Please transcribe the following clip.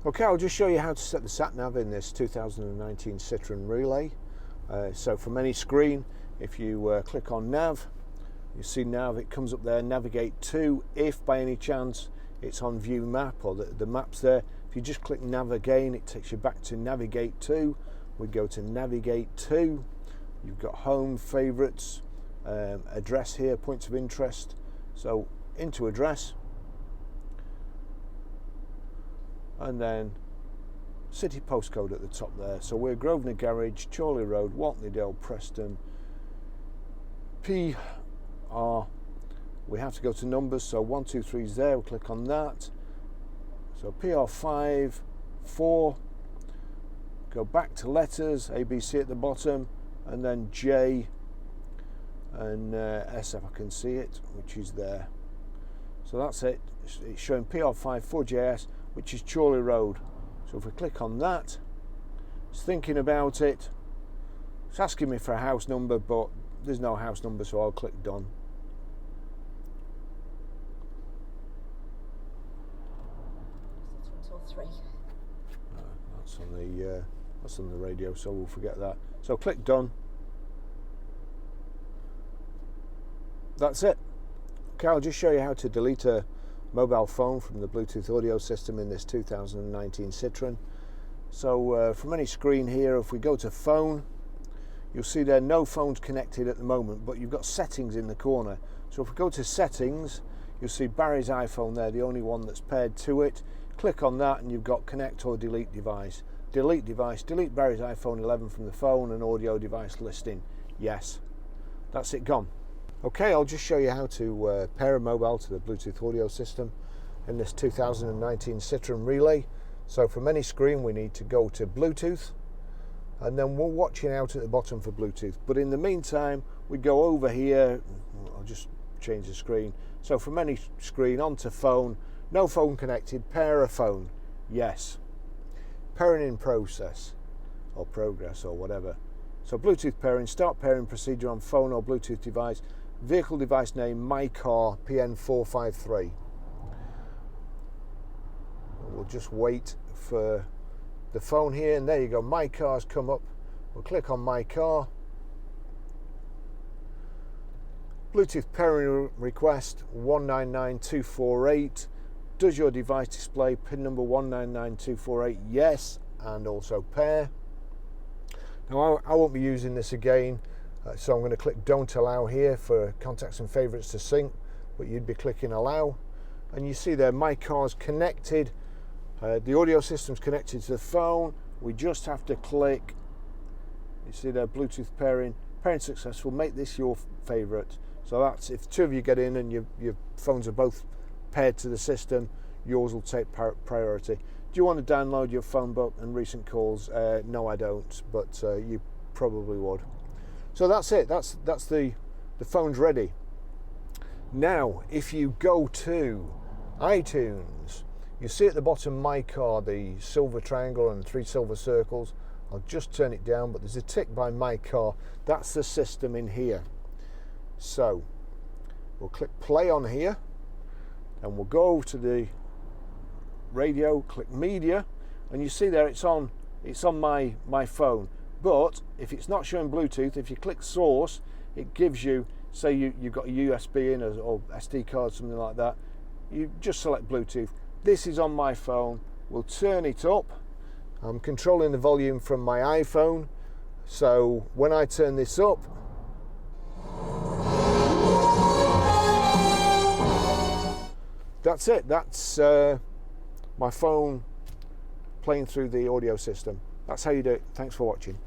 Okay, I'll just show you how to set the Sat Nav in this 2019 Citroen Relay. So from any screen, if you click on Nav, you see Nav, it comes up there, Navigate to. If by any chance it's on View Map or the map's there, if you just click Nav again, it takes you back to Navigate to. We go to Navigate to. You've got Home, Favourites, Address here, Points of Interest. So into Address. And then city postcode at the top there. So we're Grosvenor Garage, Chorley Road, Whatneydale, Preston, PR. We have to go to numbers, so 1, 2, 3 is there. We'll click on that. So PR5, 4. Go back to letters, ABC at the bottom, and then J and S if I can see it, which is there. So that's it. It's showing PR5 4JS, which is Chorley Road. So if we click on that, it's thinking about it. It's asking me for a house number, but there's no house number, so I'll click done. That's on the radio, so we'll forget that. So click done. That's it. Okay, I'll just show you how to delete a mobile phone from the Bluetooth audio system in this 2019 Citroen. So from any screen here, if we go to phone, you'll see there no phones connected at the moment, but you've got settings in the corner. So if we go to settings, you'll see Barry's iPhone there, the only one that's paired to it. Click on that and you've got connect or delete device. Delete device, delete Barry's iPhone 11 from the phone and audio device listing. Yes, that's it gone. Okay, I'll just show you how to pair a mobile to the Bluetooth audio system in this 2019 Citroen Relay. So from any screen we need to go to Bluetooth, and then we're watching out at the bottom for Bluetooth. But in the meantime, we go over here, I'll just change the screen. So from any screen onto phone, no phone connected, pair a phone, yes. Pairing in process, or progress, or whatever. So Bluetooth pairing, start pairing procedure on phone or Bluetooth device. Vehicle device name, my car, PN453. We'll just wait for the phone here, and there you go, my car's come up. We'll click on my car. Bluetooth pairing request 199248. Does your device display pin number 199248? Yes, and also pair. Now I won't be using this again. So I'm going to click don't allow here for contacts and favorites to sync, but you'd be clicking allow, and you see there my car's connected, the audio system's connected to the phone. We just have to click, you see there, Bluetooth pairing successful, make this your favorite. So that's if two of you get in and your phones are both paired to the system, yours will take priority. Do you want to download your phone book and recent calls? No, I don't, but you probably would. So that's it, that's the phone's ready. Now, if you go to iTunes, you see at the bottom my car, the silver triangle and 3 silver circles. I'll just turn it down, but there's a tick by my car. That's the system in here. So we'll click play on here, and we'll go over to the radio, click media, and you see there it's on my phone. But if it's not showing Bluetooth, if you click source, it gives you, say you've got a USB in or SD card, something like that, you just select Bluetooth. This is on my phone. We'll turn it up. I'm controlling the volume from my iPhone, so when I turn this up, that's it. That's my phone playing through the audio system. That's how you do it. Thanks for watching.